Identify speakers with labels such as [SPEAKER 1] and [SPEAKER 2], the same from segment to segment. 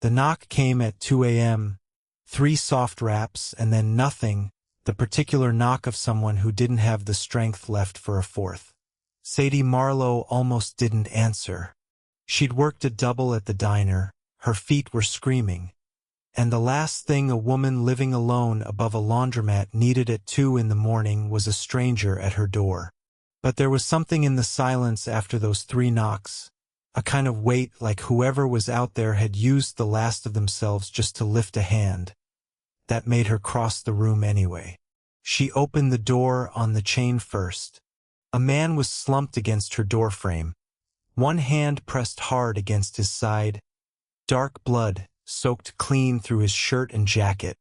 [SPEAKER 1] The knock came at 2 a.m., 3 soft raps, and then nothing, the particular knock of someone who didn't have the strength left for a fourth. Sadie Marlowe almost didn't answer. She'd worked a double at the diner, her feet were screaming, and the last thing a woman living alone above a laundromat needed at 2 in the morning was a stranger at her door. But there was something in the silence after those 3 knocks, a kind of weight like whoever was out there had used the last of themselves just to lift a hand, that made her cross the room anyway. She opened the door on the chain first. A man was slumped against her doorframe, one hand pressed hard against his side, dark blood soaked clean through his shirt and jacket,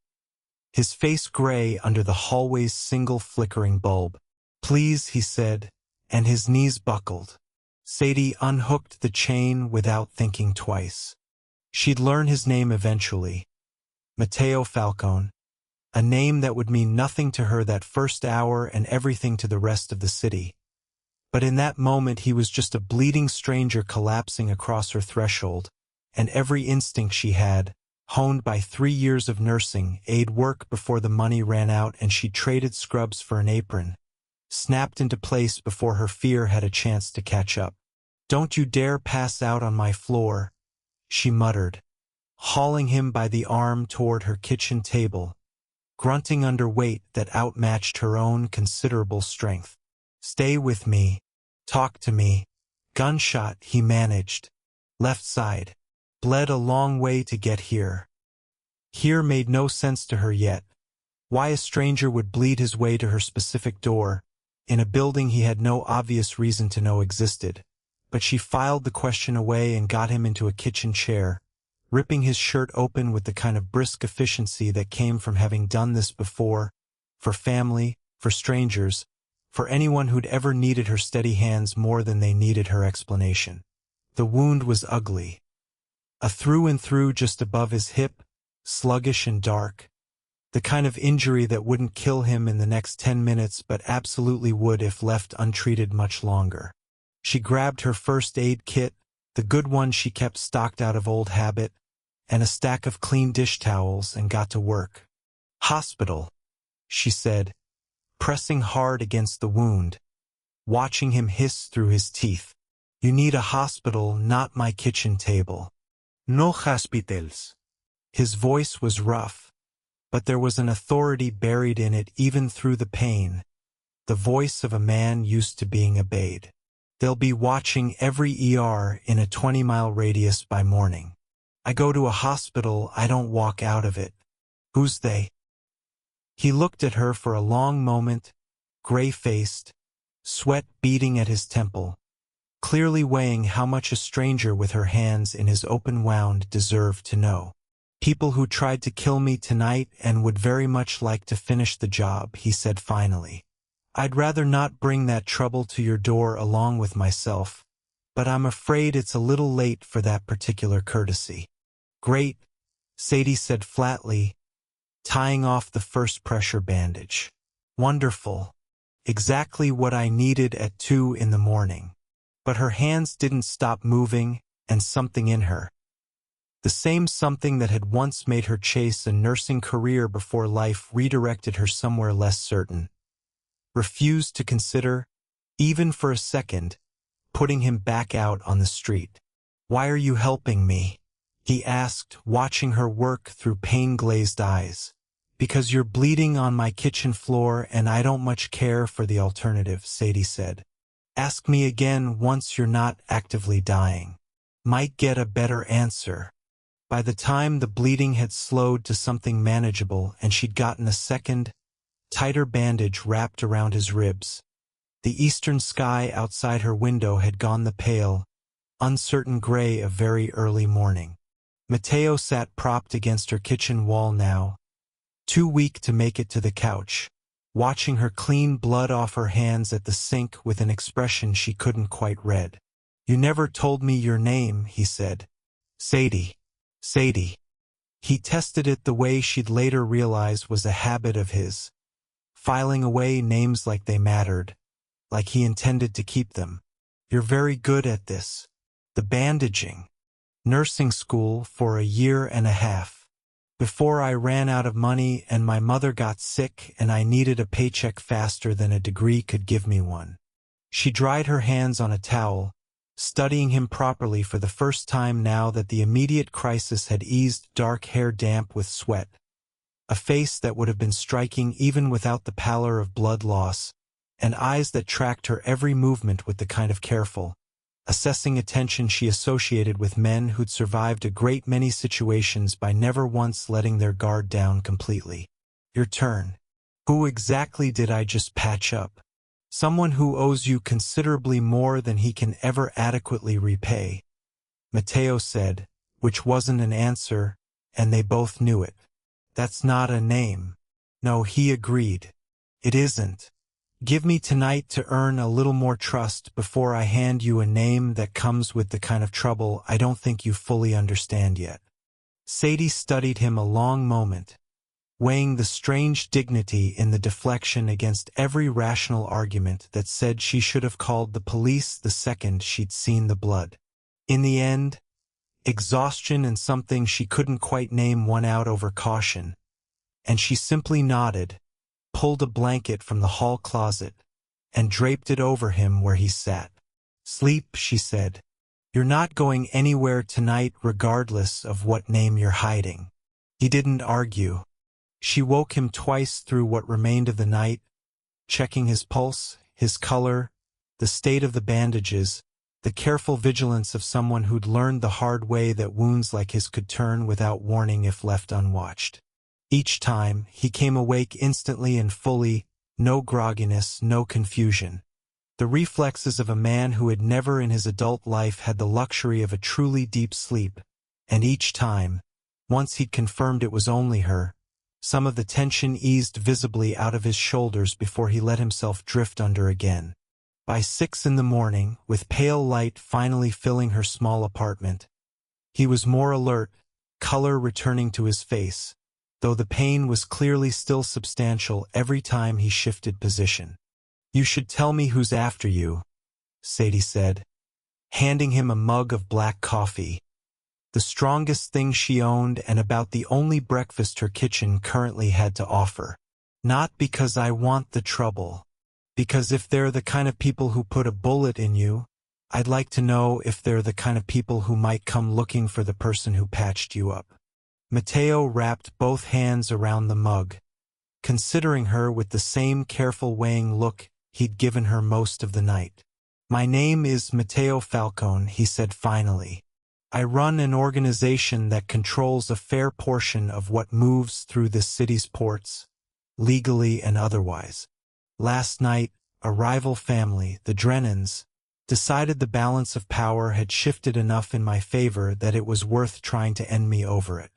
[SPEAKER 1] his face gray under the hallway's single flickering bulb. "Please," he said, and his knees buckled. Sadie unhooked the chain without thinking twice. She'd learn his name eventually. Matteo Falcone, a name that would mean nothing to her that first hour and everything to the rest of the city. But in that moment he was just a bleeding stranger collapsing across her threshold, and every instinct she had, honed by 3 years of nursing, aid work before the money ran out and she traded scrubs for an apron, snapped into place before her fear had a chance to catch up. "Don't you dare pass out on my floor," she muttered, hauling him by the arm toward her kitchen table, grunting under weight that outmatched her own considerable strength. "Stay with me. Talk to me." Gunshot, he managed. Left side. Bled a long way to get here. Here made no sense to her yet. Why a stranger would bleed his way to her specific door, in a building he had no obvious reason to know existed. But she filed the question away and got him into a kitchen chair, ripping his shirt open with the kind of brisk efficiency that came from having done this before, for family, for strangers, for anyone who'd ever needed her steady hands more than they needed her explanation. The wound was ugly. A through and through just above his hip, sluggish and dark. The kind of injury that wouldn't kill him in the next 10 minutes but absolutely would if left untreated much longer. She grabbed her first aid kit, the good one she kept stocked out of old habit, and a stack of clean dish towels and got to work. "Hospital," she said, pressing hard against the wound, watching him hiss through his teeth. "You need a hospital, not my kitchen table." "No hospitals." His voice was rough, but there was an authority buried in it even through the pain, the voice of a man used to being obeyed. "They'll be watching every ER in a 20-mile radius by morning. I go to a hospital, I don't walk out of it." "Who's they?" He looked at her for a long moment, gray-faced, sweat beading at his temple, clearly weighing how much a stranger with her hands in his open wound deserved to know. "People who tried to kill me tonight and would very much like to finish the job," he said finally. "I'd rather not bring that trouble to your door along with myself, but I'm afraid it's a little late for that particular courtesy." "Great," Sadie said flatly, tying off the first pressure bandage. "Wonderful. Exactly what I needed at 2 in the morning." But her hands didn't stop moving, and something in her, the same something that had once made her chase a nursing career before life redirected her somewhere less certain, refused to consider, even for a second, putting him back out on the street. "Why are you helping me?" he asked, watching her work through pain-glazed eyes. "Because you're bleeding on my kitchen floor and I don't much care for the alternative," Sadie said. "Ask me again once you're not actively dying. Might get a better answer." By the time the bleeding had slowed to something manageable and she'd gotten a second, tighter bandage wrapped around his ribs, the eastern sky outside her window had gone the pale, uncertain gray of very early morning. Matteo sat propped against her kitchen wall now, too weak to make it to the couch, watching her clean blood off her hands at the sink with an expression she couldn't quite read. "You never told me your name," he said. "Sadie. Sadie." He tested it the way she'd later realize was a habit of his, filing away names like they mattered, like he intended to keep them. "You're very good at this. The bandaging." Nursing school for a year and a half. Before I ran out of money and my mother got sick and I needed a paycheck faster than a degree could give me one. She dried her hands on a towel, studying him properly for the first time now that the immediate crisis had eased, dark hair damp with sweat. A face that would have been striking even without the pallor of blood loss, and eyes that tracked her every movement with the kind of careful, assessing attention she associated with men who'd survived a great many situations by never once letting their guard down completely. Your turn. Who exactly did I just patch up? Someone who owes you considerably more than he can ever adequately repay. Mateo said, which wasn't an answer, and they both knew it. That's not a name. No, he agreed. It isn't. Give me tonight to earn a little more trust before I hand you a name that comes with the kind of trouble I don't think you fully understand yet. Sadie studied him a long moment, weighing the strange dignity in the deflection against every rational argument that said she should have called the police the second she'd seen the blood. In the end, exhaustion and something she couldn't quite name won out over caution, and she simply nodded, pulled a blanket from the hall closet, and draped it over him where he sat. Sleep, she said. You're not going anywhere tonight regardless of what name you're hiding. He didn't argue. She woke him twice through what remained of the night, checking his pulse, his color, the state of the bandages, the careful vigilance of someone who'd learned the hard way that wounds like his could turn without warning if left unwatched. Each time, he came awake instantly and fully, no grogginess, no confusion. The reflexes of a man who had never in his adult life had the luxury of a truly deep sleep, and each time, once he'd confirmed it was only her, some of the tension eased visibly out of his shoulders before he let himself drift under again. By 6 a.m, with pale light finally filling her small apartment, he was more alert, color returning to his face, though the pain was clearly still substantial every time he shifted position. You should tell me who's after you, Sadie said, handing him a mug of black coffee, the strongest thing she owned and about the only breakfast her kitchen currently had to offer. Not because I want the trouble, because if they're the kind of people who put a bullet in you, I'd like to know if they're the kind of people who might come looking for the person who patched you up. Mateo wrapped both hands around the mug, considering her with the same careful weighing look he'd given her most of the night. My name is Mateo Falcone, he said finally. I run an organization that controls a fair portion of what moves through this city's ports, legally and otherwise. Last night, a rival family, the Drennans, decided the balance of power had shifted enough in my favor that it was worth trying to end me over it.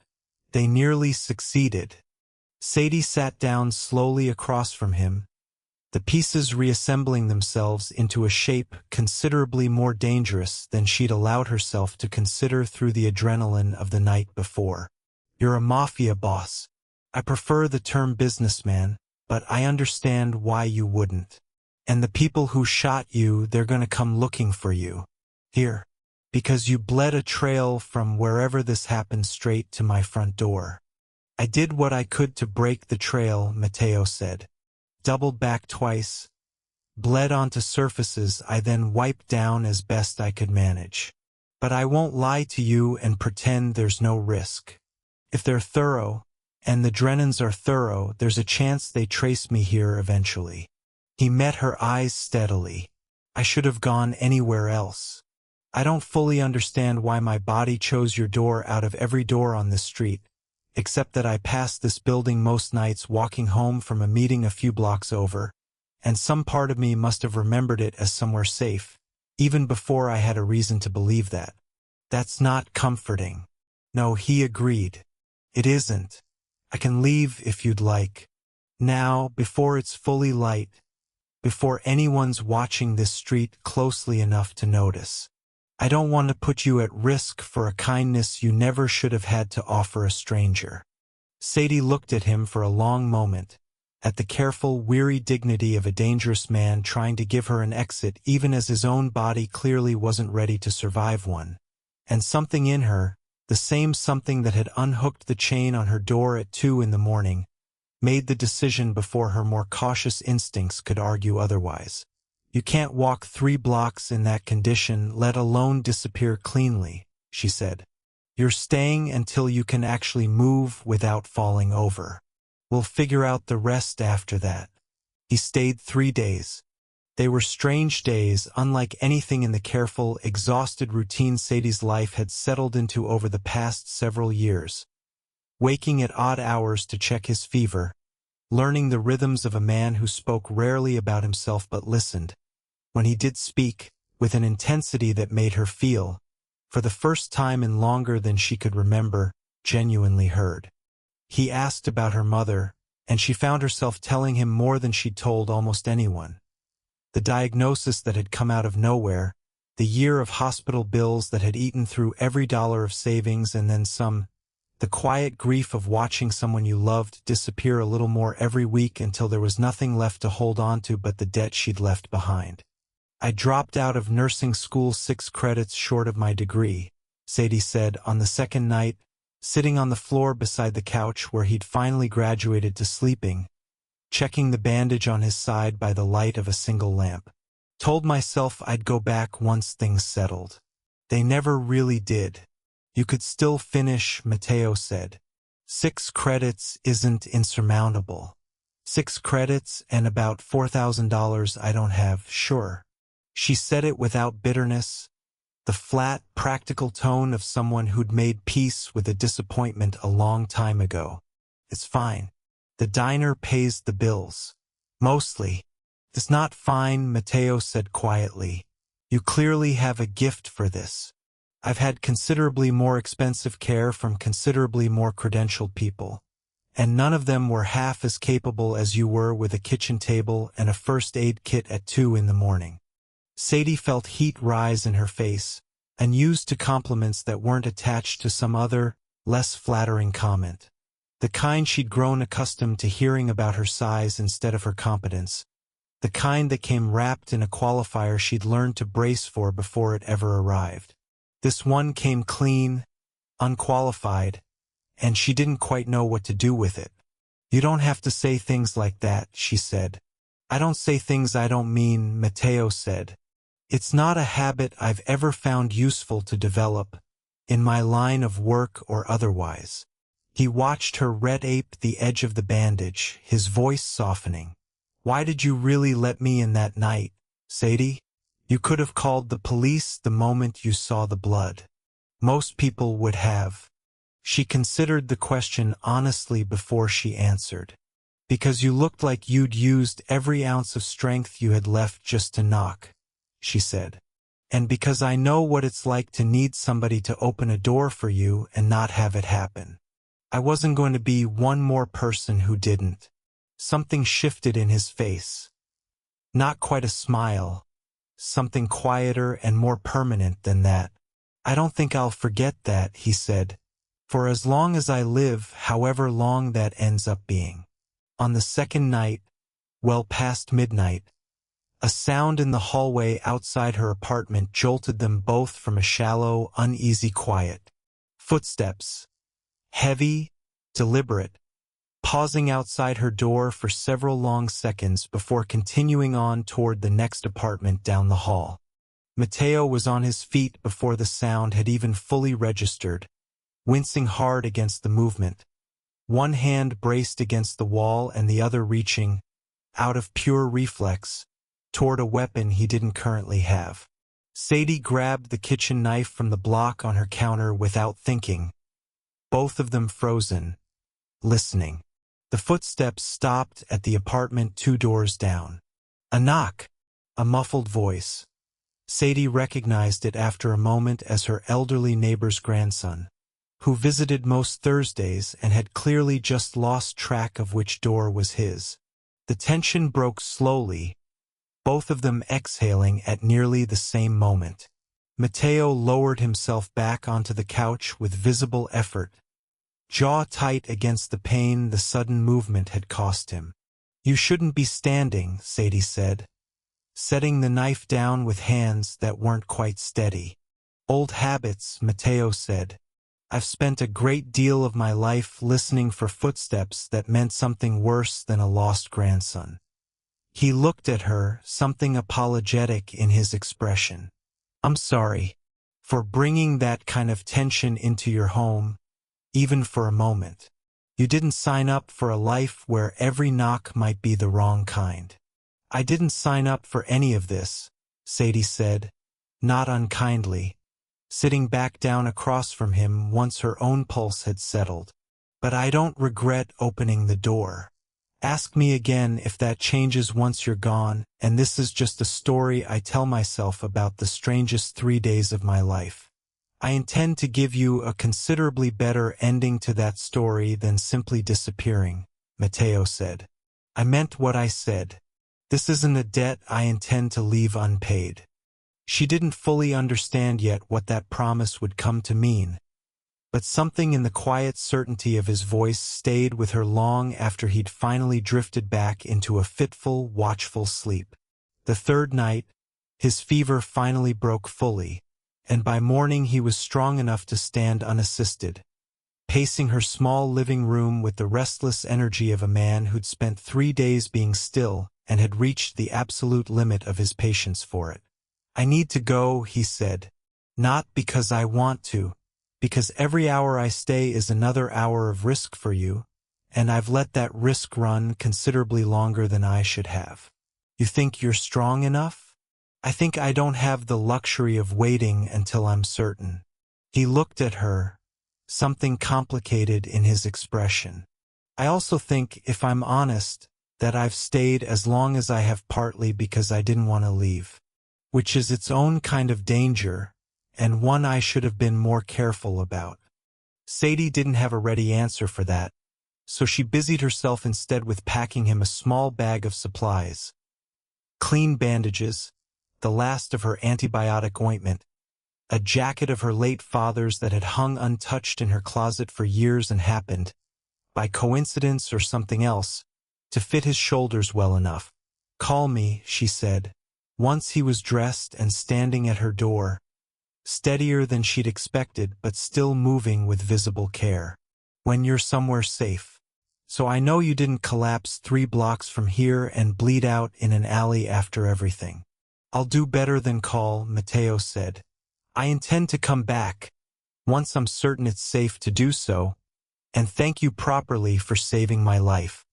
[SPEAKER 1] They nearly succeeded. Sadie sat down slowly across from him, the pieces reassembling themselves into a shape considerably more dangerous than she'd allowed herself to consider through the adrenaline of the night before. You're a mafia boss. I prefer the term businessman, but I understand why you wouldn't. And the people who shot you, they're gonna come looking for you. Here. Because you bled a trail from wherever this happened straight to my front door. I did what I could to break the trail, Mateo said. Doubled back twice, bled onto surfaces I then wiped down as best I could manage. But I won't lie to you and pretend there's no risk. If they're thorough, and the Drennans are thorough, there's a chance they trace me here eventually. He met her eyes steadily. I should have gone anywhere else. I don't fully understand why my body chose your door out of every door on this street, except that I passed this building most nights walking home from a meeting a few blocks over, and some part of me must have remembered it as somewhere safe, even before I had a reason to believe that. That's not comforting. No, he agreed. It isn't. I can leave if you'd like. Now, before it's fully light, before anyone's watching this street closely enough to notice. I don't want to put you at risk for a kindness you never should have had to offer a stranger. Sadie looked at him for a long moment, at the careful, weary dignity of a dangerous man trying to give her an exit even as his own body clearly wasn't ready to survive one, and something in her, the same something that had unhooked the chain on her door at 2 in the morning, made the decision before her more cautious instincts could argue otherwise. You can't walk 3 blocks in that condition, let alone disappear cleanly, she said. You're staying until you can actually move without falling over. We'll figure out the rest after that. He stayed 3 days. They were strange days, unlike anything in the careful, exhausted routine Sadie's life had settled into over the past several years. Waking at odd hours to check his fever, learning the rhythms of a man who spoke rarely about himself but listened, when he did speak, with an intensity that made her feel, for the first time in longer than she could remember, genuinely heard. He asked about her mother, and she found herself telling him more than she'd told almost anyone. The diagnosis that had come out of nowhere, the year of hospital bills that had eaten through every dollar of savings and then some, the quiet grief of watching someone you loved disappear a little more every week until there was nothing left to hold on to but the debt she'd left behind. I dropped out of nursing school 6 credits short of my degree, Sadie said on the second night, sitting on the floor beside the couch where he'd finally graduated to sleeping, checking the bandage on his side by the light of a single lamp. Told myself I'd go back once things settled. They never really did. You could still finish, Mateo said. 6 credits isn't insurmountable. 6 credits and about $4,000 I don't have, sure. She said it without bitterness, the flat, practical tone of someone who'd made peace with a disappointment a long time ago. It's fine. The diner pays the bills. Mostly. It's not fine, Mateo said quietly. You clearly have a gift for this. I've had considerably more expensive care from considerably more credentialed people, and none of them were half as capable as you were with a kitchen table and a first aid kit at 2 in the morning. Sadie felt heat rise in her face, unused to compliments that weren't attached to some other, less flattering comment. The kind she'd grown accustomed to hearing about her size instead of her competence. The kind that came wrapped in a qualifier she'd learned to brace for before it ever arrived. This one came clean, unqualified, and she didn't quite know what to do with it. You don't have to say things like that, she said. I don't say things I don't mean, Mateo said. It's not a habit I've ever found useful to develop, in my line of work or otherwise. He watched her red ape the edge of the bandage, his voice softening. Why did you really let me in that night, Sadie? You could have called the police the moment you saw the blood. Most people would have. She considered the question honestly before she answered. Because you looked like you'd used every ounce of strength you had left just to knock, she said. And because I know what it's like to need somebody to open a door for you and not have it happen. I wasn't going to be one more person who didn't. Something shifted in his face. Not quite a smile. Something quieter and more permanent than that. I don't think I'll forget that, he said. For as long as I live, however long that ends up being. On the second night, well past midnight, a sound in the hallway outside her apartment jolted them both from a shallow, uneasy quiet. Footsteps. Heavy, deliberate, pausing outside her door for several long seconds before continuing on toward the next apartment down the hall. Mateo was on his feet before the sound had even fully registered, wincing hard against the movement, one hand braced against the wall and the other reaching, out of pure reflex, toward a weapon he didn't currently have. Sadie grabbed the kitchen knife from the block on her counter without thinking, both of them frozen, listening. The footsteps stopped at the apartment 2 doors down. A knock, a muffled voice. Sadie recognized it after a moment as her elderly neighbor's grandson, who visited most Thursdays and had clearly just lost track of which door was his. The tension broke slowly, both of them exhaling at nearly the same moment. Mateo lowered himself back onto the couch with visible effort, jaw tight against the pain the sudden movement had cost him. You shouldn't be standing, Sadie said, setting the knife down with hands that weren't quite steady. Old habits, Matteo said. I've spent a great deal of my life listening for footsteps that meant something worse than a lost grandson. He looked at her, something apologetic in his expression. I'm sorry for bringing that kind of tension into your home, even for a moment. You didn't sign up for a life where every knock might be the wrong kind. I didn't sign up for any of this, Sadie said, not unkindly, sitting back down across from him once her own pulse had settled. But I don't regret opening the door. Ask me again if that changes once you're gone, and this is just a story I tell myself about the strangest 3 days of my life. I intend to give you a considerably better ending to that story than simply disappearing, Matteo said. I meant what I said. This isn't a debt I intend to leave unpaid. She didn't fully understand yet what that promise would come to mean, but something in the quiet certainty of his voice stayed with her long after he'd finally drifted back into a fitful, watchful sleep. The third night, his fever finally broke fully, and by morning he was strong enough to stand unassisted, pacing her small living room with the restless energy of a man who'd spent 3 days being still and had reached the absolute limit of his patience for it. I need to go, he said, not because I want to, because every hour I stay is another hour of risk for you, and I've let that risk run considerably longer than I should have. You think you're strong enough? I think I don't have the luxury of waiting until I'm certain. He looked at her, something complicated in his expression. I also think, if I'm honest, that I've stayed as long as I have partly because I didn't want to leave, which is its own kind of danger, and one I should have been more careful about. Sadie didn't have a ready answer for that, so she busied herself instead with packing him a small bag of supplies. Clean bandages, the last of her antibiotic ointment, a jacket of her late father's that had hung untouched in her closet for years and happened, by coincidence or something else, to fit his shoulders well enough. Call me, she said. Once he was dressed and standing at her door, steadier than she'd expected but still moving with visible care. When you're somewhere safe. So I know you didn't collapse 3 blocks from here and bleed out in an alley after everything. I'll do better than call, Matteo said. I intend to come back, once I'm certain it's safe to do so, and thank you properly for saving my life.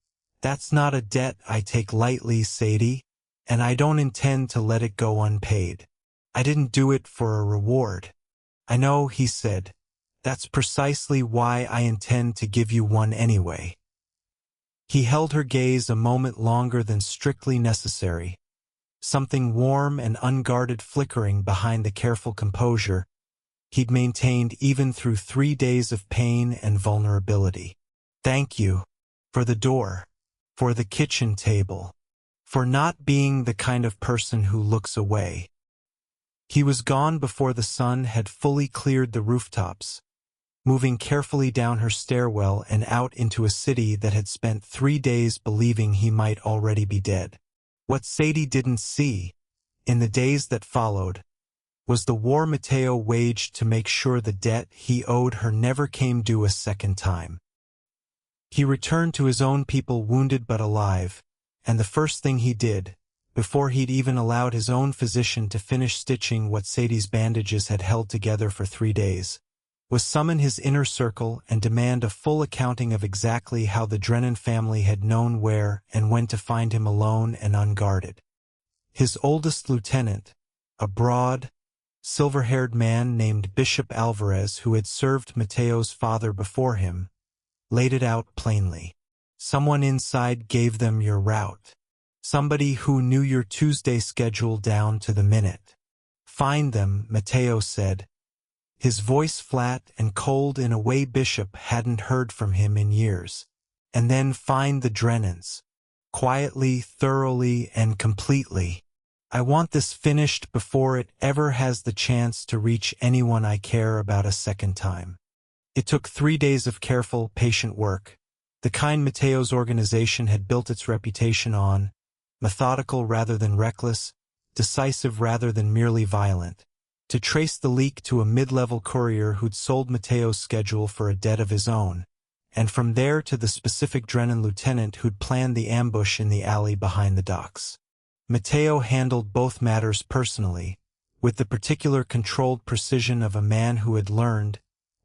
[SPEAKER 1] That's not a debt I take lightly, Sadie, and I don't intend to let it go unpaid. I didn't do it for a reward. I know, he said. That's precisely why I intend to give you one anyway. He held her gaze a moment longer than strictly necessary, something warm and unguarded flickering behind the careful composure he'd maintained even through 3 days of pain and vulnerability. Thank you. For the door. For the kitchen table. For not being the kind of person who looks away. He was gone before the sun had fully cleared the rooftops, moving carefully down her stairwell and out into a city that had spent 3 days believing he might already be dead. What Sadie didn't see, in the days that followed, was the war Matteo waged to make sure the debt he owed her never came due a second time. He returned to his own people wounded but alive, and the first thing he did, before he'd even allowed his own physician to finish stitching what Sadie's bandages had held together for 3 days, was summon his inner circle and demand a full accounting of exactly how the Drennan family had known where and when to find him alone and unguarded. His oldest lieutenant, a broad, silver-haired man named Bishop Alvarez who had served Matteo's father before him, laid it out plainly. Someone inside gave them your route. Somebody who knew your Tuesday schedule down to the minute. Find them, Matteo said, his voice flat and cold in a way Bishop hadn't heard from him in years. And then find the Drennans. Quietly, thoroughly, and completely. I want this finished before it ever has the chance to reach anyone I care about a second time. It took 3 days of careful, patient work, the kind Matteo's organization had built its reputation on, methodical rather than reckless, decisive rather than merely violent. to trace the leak to a mid-level courier who'd sold Mateo's schedule for a debt of his own, and from there to the specific Drennan lieutenant who'd planned the ambush in the alley behind the docks. Mateo handled both matters personally, with the particular controlled precision of a man who had learned,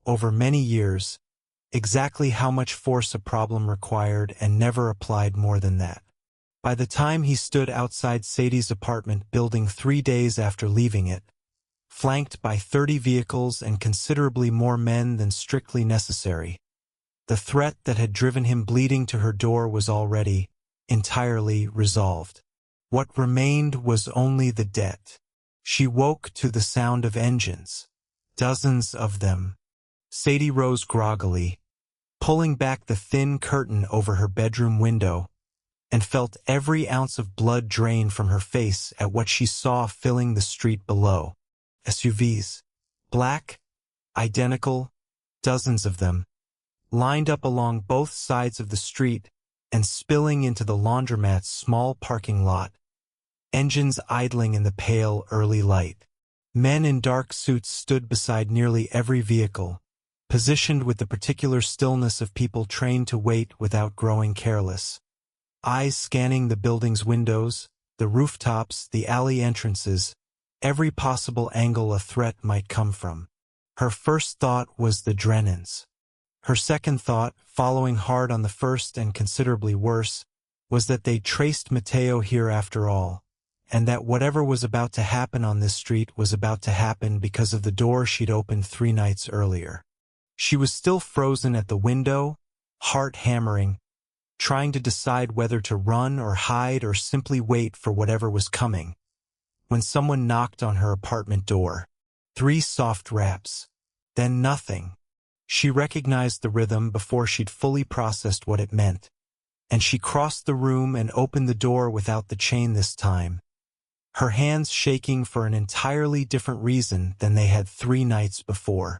[SPEAKER 1] over many years, exactly how much force a problem required and never applied more than that. By the time he stood outside Sadie's apartment building 3 days after leaving it, flanked by 30 vehicles and considerably more men than strictly necessary, the threat that had driven him bleeding to her door was already, entirely resolved. What remained was only the debt. She woke to the sound of engines. Dozens of them. Sadie rose groggily, pulling back the thin curtain over her bedroom window, and felt every ounce of blood drain from her face at what she saw filling the street below. SUVs. Black, identical, dozens of them, lined up along both sides of the street and spilling into the laundromat's small parking lot. Engines idling in the pale early light. Men in dark suits stood beside nearly every vehicle, positioned with the particular stillness of people trained to wait without growing careless. Eyes scanning the building's windows, the rooftops, the alley entrances, every possible angle a threat might come from. Her first thought was the Drennans. Her second thought, following hard on the first and considerably worse, was that they'd traced Mateo here after all, and that whatever was about to happen on this street was about to happen because of the door she'd opened 3 nights earlier. She was still frozen at the window, heart hammering, trying to decide whether to run or hide or simply wait for whatever was coming, when someone knocked on her apartment door. 3 soft raps. Then nothing. She recognized the rhythm before she'd fully processed what it meant, and she crossed the room and opened the door without the chain this time, her hands shaking for an entirely different reason than they had 3 nights before.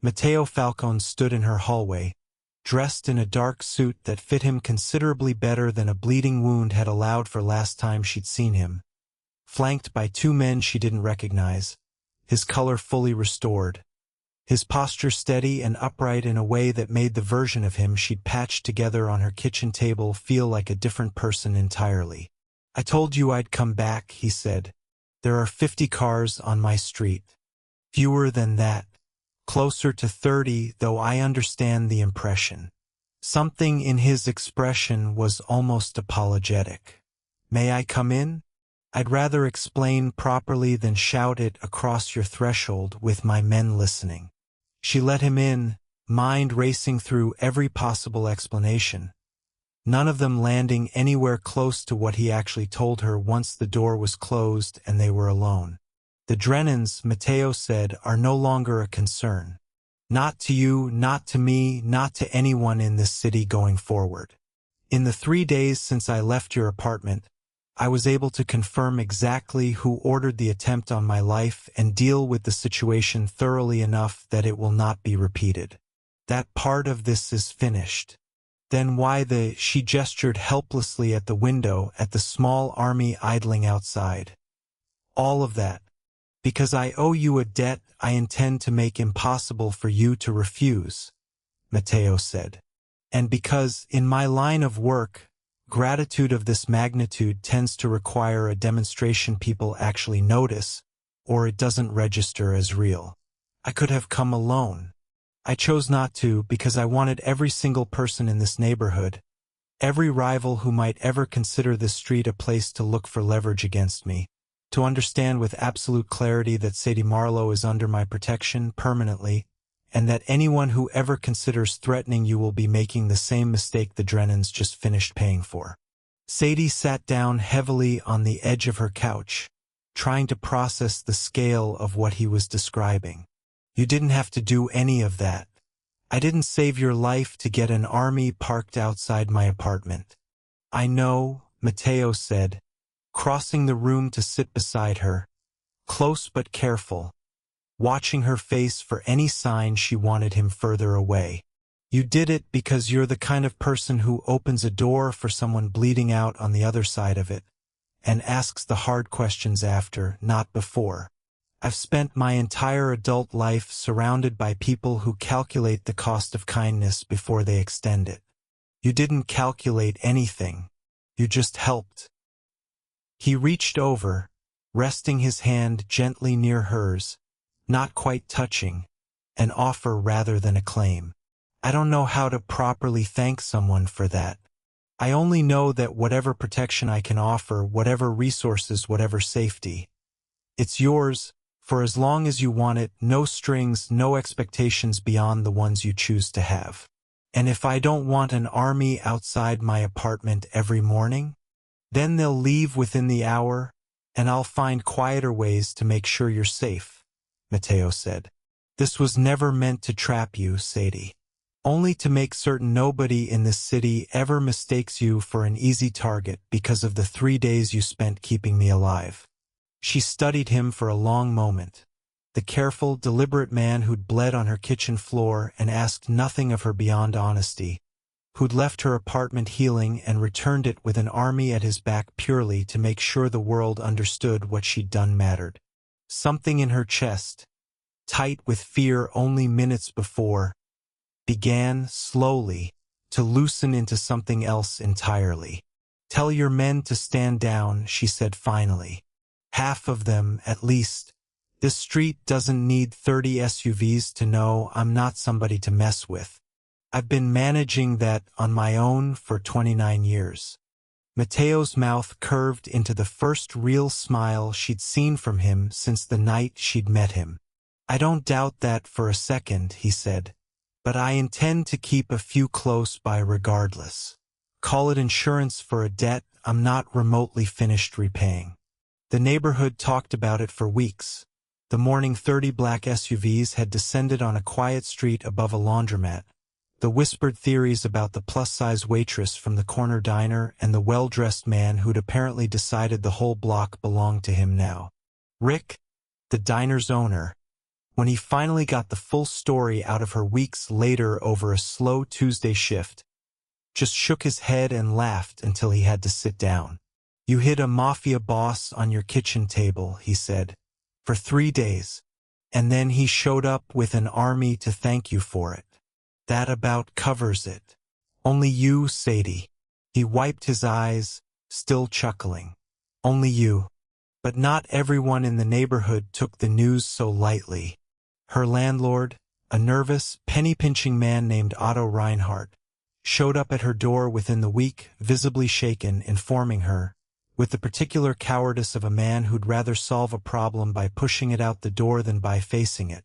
[SPEAKER 1] Mateo Falcone stood in her hallway, dressed in a dark suit that fit him considerably better than a bleeding wound had allowed for last time she'd seen him, flanked by 2 men she didn't recognize, his color fully restored, his posture steady and upright in a way that made the version of him she'd patched together on her kitchen table feel like a different person entirely. "I told you I'd come back," he said. "There are 50 cars on my street. Fewer than that. Closer to 30, though I understand the impression." Something in his expression was almost apologetic. "May I come in? I'd rather explain properly than shout it across your threshold with my men listening." She let him in, mind racing through every possible explanation, none of them landing anywhere close to what he actually told her once the door was closed and they were alone. "The Drennans," Mateo said, "are no longer a concern. Not to you, not to me, not to anyone in this city going forward. In the 3 days since I left your apartment, I was able to confirm exactly who ordered the attempt on my life and deal with the situation thoroughly enough that it will not be repeated. That part of this is finished." Then why she gestured helplessly at the window at the small army idling outside. "All of that. Because I owe you a debt I intend to make impossible for you to refuse," Mateo said. "And because, in my line of work, gratitude of this magnitude tends to require a demonstration people actually notice, or it doesn't register as real. I could have come alone. I chose not to because I wanted every single person in this neighborhood, every rival who might ever consider this street a place to look for leverage against me, to understand with absolute clarity that Sadie Marlowe is under my protection permanently, and that anyone who ever considers threatening you will be making the same mistake the Drennans just finished paying for." Sadie sat down heavily on the edge of her couch, trying to process the scale of what he was describing. "You didn't have to do any of that. I didn't save your life to get an army parked outside my apartment." "I know," Mateo said, crossing the room to sit beside her, close but careful, watching her face for any sign she wanted him further away. "You did it because you're the kind of person who opens a door for someone bleeding out on the other side of it, and asks the hard questions after, not before. I've spent my entire adult life surrounded by people who calculate the cost of kindness before they extend it. You didn't calculate anything. You just helped." He reached over, resting his hand gently near hers, not quite touching, an offer rather than a claim. "I don't know how to properly thank someone for that. I only know that whatever protection I can offer, whatever resources, whatever safety, it's yours, for as long as you want it, no strings, no expectations beyond the ones you choose to have. And if I don't want an army outside my apartment every morning, then they'll leave within the hour, and I'll find quieter ways to make sure you're safe," Mateo said. "This was never meant to trap you, Sadie. Only to make certain nobody in this city ever mistakes you for an easy target because of the 3 days you spent keeping me alive." She studied him for a long moment, the careful, deliberate man who'd bled on her kitchen floor and asked nothing of her beyond honesty, who'd left her apartment healing and returned it with an army at his back purely to make sure the world understood what she'd done mattered. Something in her chest, tight with fear only minutes before, began, slowly, to loosen into something else entirely. "Tell your men to stand down," she said finally. "Half of them, at least. This street doesn't need 30 SUVs to know I'm not somebody to mess with. I've been managing that on my own for 29 years. Mateo's mouth curved into the first real smile she'd seen from him since the night she'd met him. "I don't doubt that for a second," he said. "But I intend to keep a few close by regardless. Call it insurance for a debt I'm not remotely finished repaying." The neighborhood talked about it for weeks. The morning 30 black SUVs had descended on a quiet street above a laundromat. The whispered theories about the plus-size waitress from the corner diner and the well-dressed man who'd apparently decided the whole block belonged to him now. Rick, the diner's owner, when he finally got the full story out of her weeks later over a slow Tuesday shift, just shook his head and laughed until he had to sit down. "You hid a Mafia Boss on your kitchen table," he said, "for 3 days, and then he showed up with an army to thank you for it. That about covers it. Only you, Sadie." He wiped his eyes, still chuckling. "Only you." But not everyone in the neighborhood took the news so lightly. Her landlord, a nervous, penny-pinching man named Otto Reinhardt, showed up at her door within the week, visibly shaken, informing her, with the particular cowardice of a man who'd rather solve a problem by pushing it out the door than by facing it,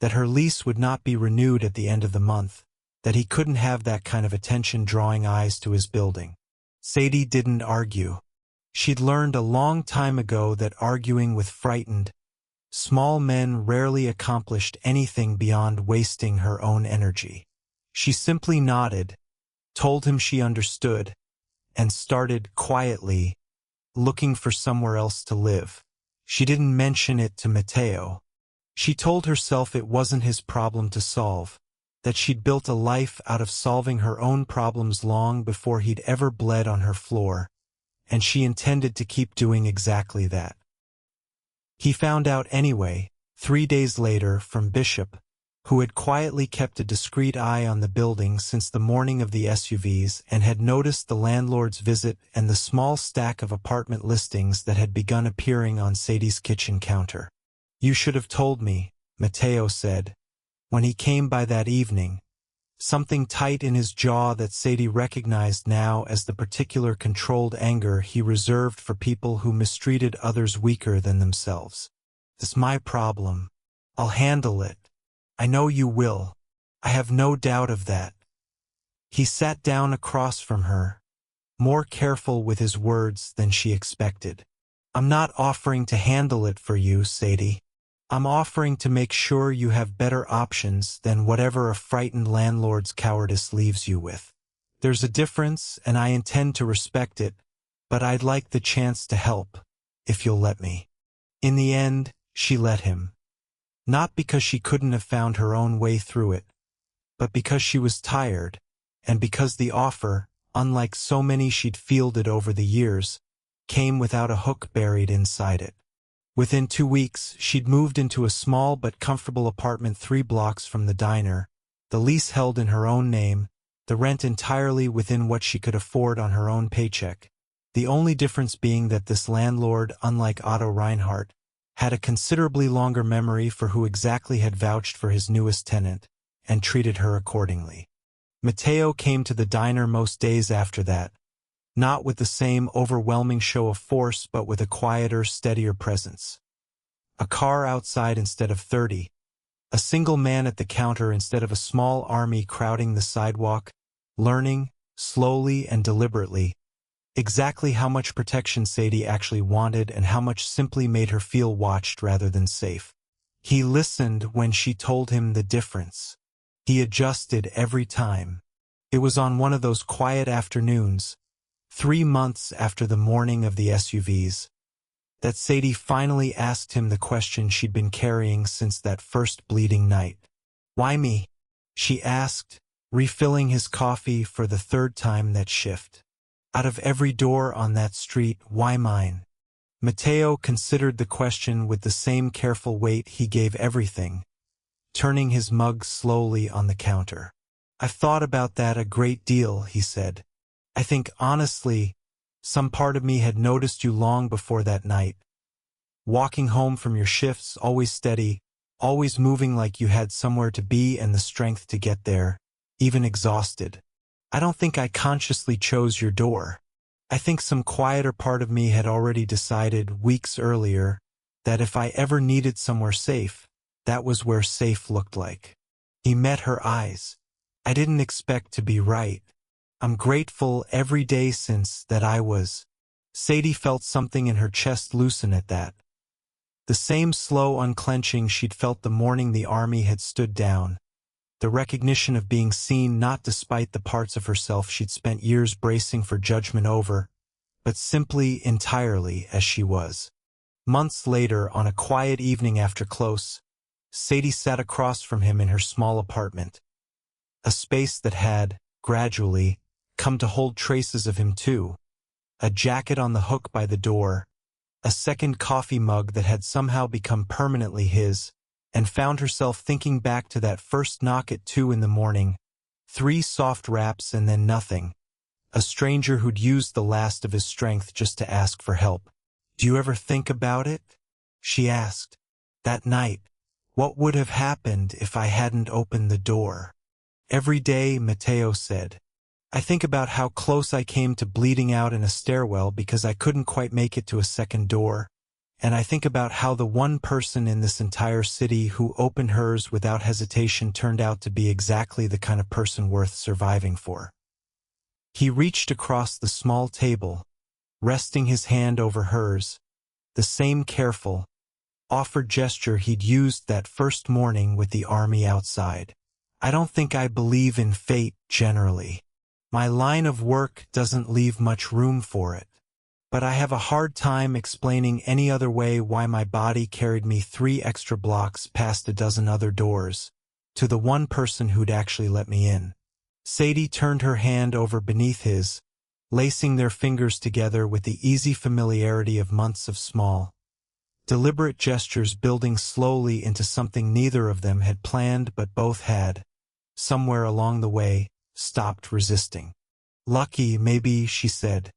[SPEAKER 1] that her lease would not be renewed at the end of the month, that he couldn't have that kind of attention drawing eyes to his building. Sadie didn't argue. She'd learned a long time ago that arguing with frightened, small men rarely accomplished anything beyond wasting her own energy. She simply nodded, told him she understood, and started quietly looking for somewhere else to live. She didn't mention it to Mateo. She told herself it wasn't his problem to solve, that she'd built a life out of solving her own problems long before he'd ever bled on her floor, and she intended to keep doing exactly that. He found out anyway, 3 days later, from Bishop, who had quietly kept a discreet eye on the building since the morning of the SUVs and had noticed the landlord's visit and the small stack of apartment listings that had begun appearing on Sadie's kitchen counter. "You should have told me," Mateo said, when he came by that evening, something tight in his jaw that Sadie recognized now as the particular controlled anger he reserved for people who mistreated others weaker than themselves. "It's my problem. I'll handle it. I know you will. I have no doubt of that." He sat down across from her, more careful with his words than she expected. "I'm not offering to handle it for you, Sadie. I'm offering to make sure you have better options than whatever a frightened landlord's cowardice leaves you with. There's a difference, and I intend to respect it, but I'd like the chance to help, if you'll let me." In the end, she let him. Not because she couldn't have found her own way through it, but because she was tired, and because the offer, unlike so many she'd fielded over the years, came without a hook buried inside it. Within 2 weeks, she'd moved into a small but comfortable apartment 3 blocks from the diner, the lease held in her own name, the rent entirely within what she could afford on her own paycheck. The only difference being that this landlord, unlike Otto Reinhardt, had a considerably longer memory for who exactly had vouched for his newest tenant, and treated her accordingly. Matteo came to the diner most days after that, not with the same overwhelming show of force but with a quieter, steadier presence. A car outside instead of 30, a single man at the counter instead of a small army crowding the sidewalk, learning, slowly and deliberately, exactly how much protection Sadie actually wanted and how much simply made her feel watched rather than safe. He listened when she told him the difference. He adjusted every time. It was on one of those quiet afternoons, 3 months after the morning of the SUVs, that Sadie finally asked him the question she'd been carrying since that first bleeding night. "Why me?" she asked, refilling his coffee for the 3rd time that shift. "Out of every door on that street, why mine?" Matteo considered the question with the same careful weight he gave everything, turning his mug slowly on the counter. "I've thought about that a great deal," he said. "I think, honestly, some part of me had noticed you long before that night. Walking home from your shifts, always steady, always moving like you had somewhere to be and the strength to get there, even exhausted. I don't think I consciously chose your door. I think some quieter part of me had already decided, weeks earlier, that if I ever needed somewhere safe, that was where safe looked like." He met her eyes. "I didn't expect to be right. I'm grateful every day since that I was." Sadie felt something in her chest loosen at that. The same slow unclenching she'd felt the morning the army had stood down. The recognition of being seen not despite the parts of herself she'd spent years bracing for judgment over, but simply, entirely, as she was. Months later, on a quiet evening after close, Sadie sat across from him in her small apartment. A space that had, gradually, come to hold traces of him too. A jacket on the hook by the door, a second coffee mug that had somehow become permanently his, and found herself thinking back to that first knock at 2 in the morning, 3 soft raps and then nothing. A stranger who'd used the last of his strength just to ask for help. "Do you ever think about it?" she asked. "That night, what would have happened if I hadn't opened the door?" "Every day," Matteo said. "I think about how close I came to bleeding out in a stairwell because I couldn't quite make it to a second door, and I think about how the one person in this entire city who opened hers without hesitation turned out to be exactly the kind of person worth surviving for." He reached across the small table, resting his hand over hers, the same careful, offered gesture he'd used that first morning with the army outside. "I don't think I believe in fate generally. My line of work doesn't leave much room for it. But I have a hard time explaining any other way why my body carried me 3 extra blocks past a dozen other doors, to the one person who'd actually let me in." Sadie turned her hand over beneath his, lacing their fingers together with the easy familiarity of months of small, deliberate gestures building slowly into something neither of them had planned but both had, somewhere along the way, stopped resisting. "Lucky, maybe," she said.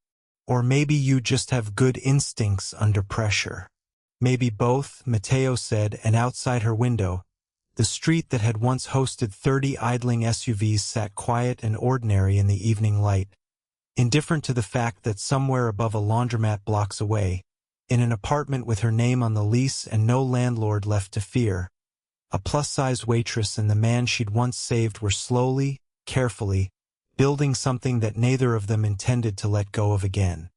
[SPEAKER 1] "Or maybe you just have good instincts under pressure." "Maybe both," Matteo said, and outside her window, the street that had once hosted 30 idling SUVs sat quiet and ordinary in the evening light, indifferent to the fact that somewhere above a laundromat blocks away, in an apartment with her name on the lease and no landlord left to fear, a plus-size waitress and the man she'd once saved were slowly, carefully, building something that neither of them intended to let go of again.